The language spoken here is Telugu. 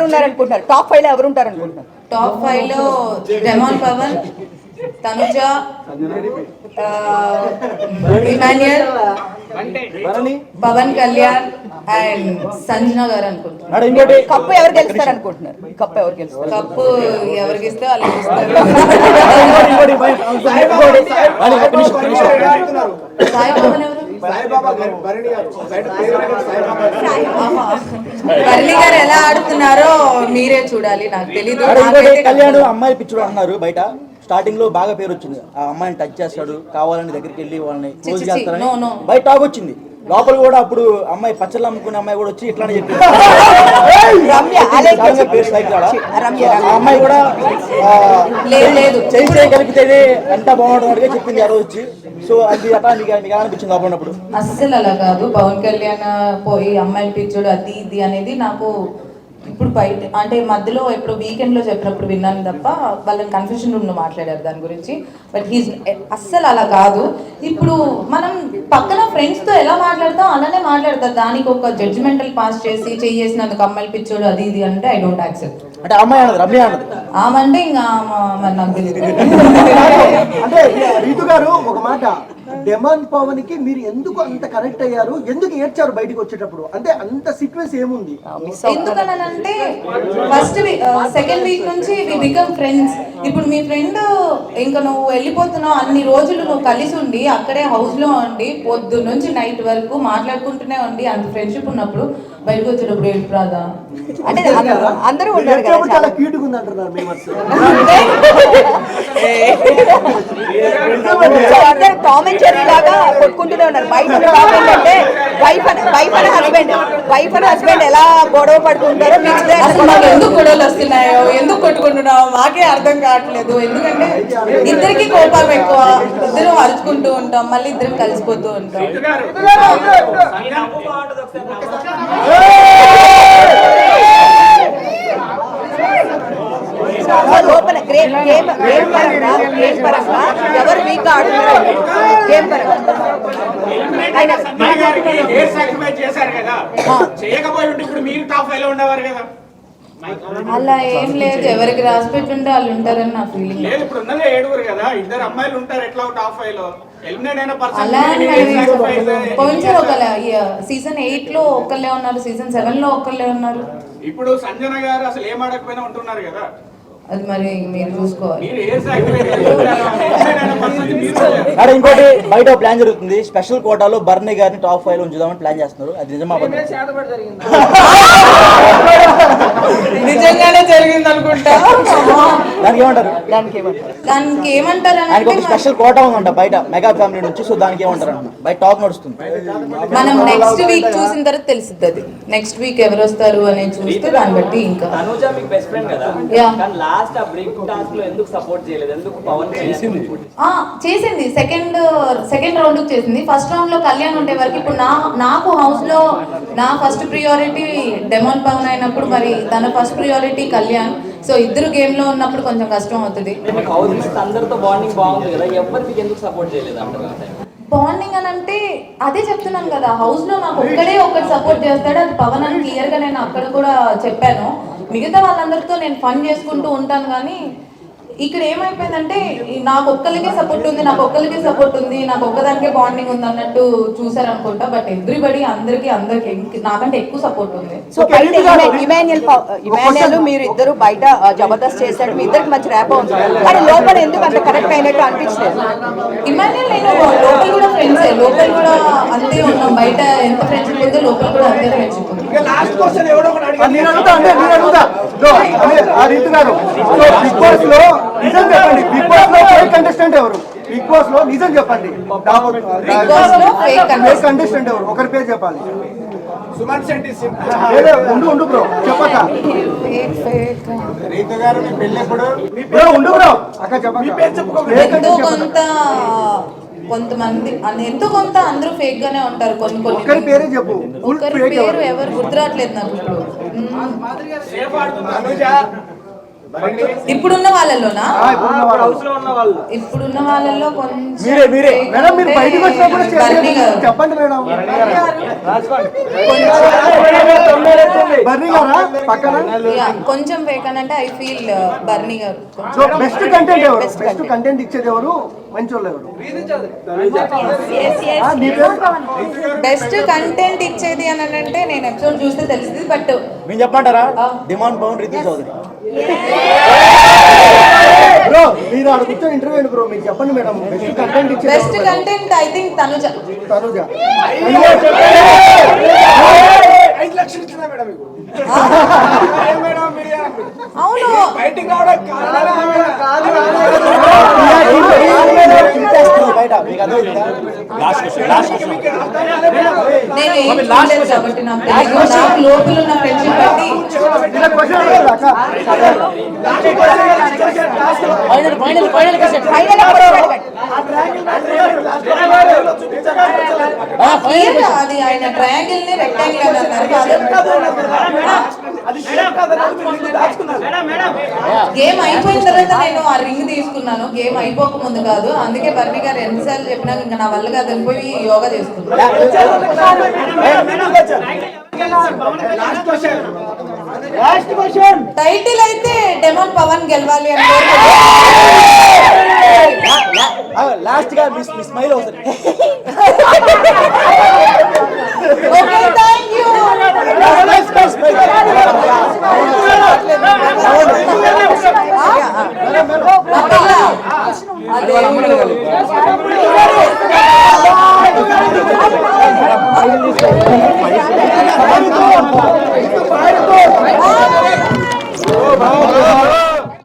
ఉన్నారు అనుకుంటున్నారు? టాప్ 5 లో ఎవరు ఉంటారు అనుకుంటున్నారు? టాప్ 5 లో డెమాన్ పవన్, తనుజ, ఇమాన్యుయల్, పవన్ కళ్యాణ్ అండ్ సంజన గారు అనుకుంటున్నారు. ఇంకోటి కప్పు ఎవరు గెలుస్తారు అనుకుంటున్నారు? కప్పు ఎవరు గెలుస్తారు? కప్పు ఎవరికి ఇస్తే వాళ్ళకి ఇస్తారు. సాయి పవన్ ఎవరు? బర్లీ గారు ఎలా ఆడుతున్నారో మీరే చూడాలి, నాకు తెలీదు. కళ్యాణ్ అమ్మాయి పిచ్చుడు అన్నారు బయట. స్టార్టింగ్ లో బాగా పేరు వచ్చింది, ఆ అమ్మాయిని టచ్ చేస్తాడు, కావాలని దగ్గరికి వెళ్ళి వాళ్ళని క్లోజ్ చేస్తారని బయట టాక్ వచ్చింది. లోపల కూడా అప్పుడు అమ్మాయి పచ్చళ్ళు అమ్ముకునే అమ్మాయి కూడా వచ్చి ఇట్లానే చెప్పింది. అమ్మాయి కూడా చేయగలిగితేనే ఎంత బాగుంటుంది చెప్పింది ఆ రోజు వచ్చి. సో అది అట్లా మీకు అనిపించింది లోపల ఉన్నప్పుడు? అస్సలు అలా కాదు. పవన్ కళ్యాణ్ పోయి అమ్మాయిని పిచ్చుడు అది ఇది అనేది నాకు ఇప్పుడు బయట అంటే మధ్యలో ఎప్పుడు వీకెండ్ లో చెప్పినప్పుడు విన్నాను తప్ప వాళ్ళని కన్ఫ్యూషన్ రూమ్ లో మాట్లాడారు దాని గురించి. బట్ హీస్ అస్సలు అలా కాదు. ఇప్పుడు మనం పక్కన ఫ్రెండ్స్ తో ఎలా మాట్లాడతాం అలానే మాట్లాడతారు. దానికి ఒక జడ్జిమెంటల్ పాస్ చేసి చేసినందుకు అమ్మాయిలు పిచ్చోడు అది ఇది అంటే ఐ డోంట్ యాక్సెప్ట్. అంటే అమ్మాయి అన్నది రమ్య అన్నది ఆమంటే ఇంకా మరి నాకు తెలియదు. అంటే రీతు గారు ఒక మాట, డెమాన్ పవన్ కి మీరు ఎందుకు అంత కనెక్ట్ అయ్యారు, ఎందుకు ఏడ్చారు బయటకు వచ్చేటప్పుడు? అంటే అంత సీక్వెన్స్ ఏముంది? ఎందుకనంటే ఫస్ట్ సెకండ్ వీక్ నుంచి వి బికమ్ ఫ్రెండ్స్. ఇప్పుడు మీ ఫ్రెండ్ ఇంకా నువ్వు వెళ్ళిపోతున్నావు, అన్ని రోజులు నువ్వు కలిసి ఉండి అక్కడే హౌస్ లో ఉండి పొద్దు నుంచి నైట్ వరకు మాట్లాడుకుంటూనే ఉండి అంత ఫ్రెండ్షిప్ ఉన్నప్పుడు బయటకు వచ్చేటప్పుడు ఏడుపు రాదా? అంటే అందరూ చాలా క్యూట్ గా ఉంది అంటున్నారు మేము. అందరూ టామ్ అండ్ జెర్రీ లాగా కొట్టుకుంటూనే ఉన్నారు. బయట టాపిక్ అంటే వైఫ్ అండ్ హస్బెండ్ ఎలా గొడవ పడుతుంటారో ఎందుకు గొడవలు వస్తున్నాయో, ఎందుకు కొట్టుకుంటున్నావు మాకే అర్థం కావట్లేదు. ఎందుకంటే ఇద్దరికి కోపం ఎక్కువ, ఇద్దరు అరుచుకుంటూ ఉంటాం, మళ్ళీ ఇద్దరం కలిసిపోతూ ఉంటాం. లోపల గేమ్ పరంగా ఎవరు వీక్ ఆడుతున్నారు? గేమ్ పరంగా అలా ఏం లేదు. ఎవరికి రాసి పెట్టుంటే వాళ్ళు ఉంటారని నా ఫీలింగ్. అలా కొంచెం ఒకళ్ళ సీజన్ 8 లో ఒకళ్ళే ఉన్నారు, సీజన్ 7 లో ఒకళ్ళే ఉన్నారు. ఇప్పుడు సంజన గారు అసలు ఏం ఆడకపోయినా ఉంటున్నారు కదా, అది మరి మీరు చూసుకోవాలి. ఇంకోటి బయట ప్లాన్ జరుగుతుంది, స్పెషల్ కోటాలో బర్నీ గారిని టాప్ 5 లో ఉంచుదామని ప్లాన్ చేస్తున్నారు. అది నిజమా? నిజంగానే జరిగింది అనుకుంటా. దానికి ఏమంటారు? దానికి ఏమంటారు అంటే స్పెషల్ కోటా ఉందంట బయట మెగా ఫ్యామిలీ నుంచి. సో దానికి ఏమంటారు అన్న బయట టాక్ నడుస్తుంది. మనం నెక్స్ట్ వీక్ చూసిన తర్వాత తెలుస్తుంది. అది నెక్స్ట్ వీక్ ఎవరు వస్తారు అనేది చూస్తే దాన్ని బట్టి ఇంకా చేసింది. సెకండ్ రౌండ్ చేసింది. ఫస్ట్ రౌండ్ లో కళ్యాణ్ ఉండే వరకు ఇప్పుడు నాకు హౌస్ లో నా ఫస్ట్ ప్రియారిటీ డెమాన్ పవన్ అయినప్పుడు మరి తన ఫస్ట్ ప్రియారిటీ కళ్యాణ్. సో ఇద్దరు గేమ్ లో ఉన్నప్పుడు కొంచెం కష్టం అవుతుంది. బాండింగ్ అని అంటే అదే చెప్తున్నాను కదా, హౌస్ లో నాకు ఒక్కడే ఒకటి సపోర్ట్ చేస్తాడు, అది పవన్ అని క్లియర్ గా నేను అక్కడ కూడా చెప్పాను. మిగతా వాళ్ళందరితో నేను ఫన్ చేసుకుంటూ ఉంటాను. కానీ ఇక్కడ ఏమైపోయిందంటే నాకు ఒక్కరికే సపోర్ట్ ఉంది, నాకు ఒక్కదానికే బాండింగ్ ఉంది అన్నట్టు చూసారనుకుంటా. బట్ ఎవ్రీబడి అందరికి నాకంటే ఎక్కువ సపోర్ట్ ఉంది. సో ఇమాన్యుయల్ మీరు ఇద్దరు బయట జబర్దస్త్ చేశాడు, మీ ఇద్దరికి మంచి ర్యాప్ ఉంది, కానీ లోపల ఎందుకు అంత కనెక్ట్ అయినట్టు అనిపించలేదు? ఇమాన్యుయల్ నేను లోపల కూడా ఫ్రెండ్సే, లోపల కూడా అంతే ఉన్నాం. బయట ఎంత ఫ్రెండ్షిప్ ఉందో లోపల కూడా అంతే ఫ్రెండ్షిప్ ఉంది. నిజం చెప్పండి, బిగ్ బాస్ లో ఫేక్ కంటెస్టెంట్ ఎవరు? బిగ్ బాస్ లో నిజం చెప్పండి, కంటెస్టెంట్ ఎవరు? ఒకరి పేరు చెప్పాలి. సుమన్ శెట్టి. ఉండు బ్రో, చెప్పక రీతు గారు మీ పెళ్ళి ఎప్పుడు? బ్రో ఉండు బ్రో, అక్క చెప్పక. కొంతమంది ఎంతో కొంత అందరూ ఫేక్ గానే ఉంటారు. ఒక్కరి పేరే చెప్పు. ఒక్కరి పేరు ఎవరు గుర్తురావట్లేదు నాకు ఇప్పుడు. ఇప్పుడున్న వాళ్ళలోనా ఇప్పుడున్న వాళ్ళు. ఇప్పుడున్న వాళ్ళలో కొంచెం మీరే. మేడం మీరు బయటకు వచ్చినప్పుడు బర్నీ గారు. చెప్పండి మేడం. బర్నీ గారా పక్కన? Yeah, కొంచెం వేకన్ అంటే ఐ ఫీల్ బర్నీ గారు సో బెస్ట్ కంటెంట్ ఎవరు? బెస్ట్ కంటెంట్ ఇచ్చేది ఎవరు? మంచోళ్ళు ఎవరు? నీ పేరు? బెస్ట్ కంటెంట్ ఇచ్చేది అని అంటే నేను ఎపిసోడ్ చూస్తే తెలిసింది బట్ మేము చెప్పమంటారా? డిమాండ్ పవన్ రితు చౌదరి. బ్రో మీరు ఆడ కూర్చొని ఇంటర్వ్యూ బ్రో మీరు చెప్పండి మేడం. బెస్ట్ కంటెంట్ ఇచ్చేది best content I think Tanuja. Tanuja. 5 లక్షలు ఇచ్చిందా మేడం మీకు? మేడం మీరు అవును బయటికి రావడం కాదు. బయట మీకు అర్థమైందా? నేను ఏం చూడలేదు కాబట్టి నాకు తెలియదు. నాకు లోపల ఉన్న ఫ్రెండ్షిప్ బట్టి ఇలా క్వశ్చన్ అడగాలా అక్క? Clear అది ఆయన ట్రయాంగిల్ ని రెక్టాంగిల్ అని అన్నారు. గేమ్ అయిపోయిన తర్వాత నేను ఆ రింగ్ తీసుకున్నాను. గేమ్ అయిపోక ముందు కాదు. అందుకే బర్నీ గారు ఎన్నిసార్లు చెప్పినాక ఇంకా నా వల్ల కాదు వెళ్ళిపోయి యోగా చేసుకున్నాను. టైటిల్ అయితే డెమోన్ పవన్ గెలవాలి అని లాస్ట్ గా మీ స్మైల్ అవుతుంది. Okay thank you. అదే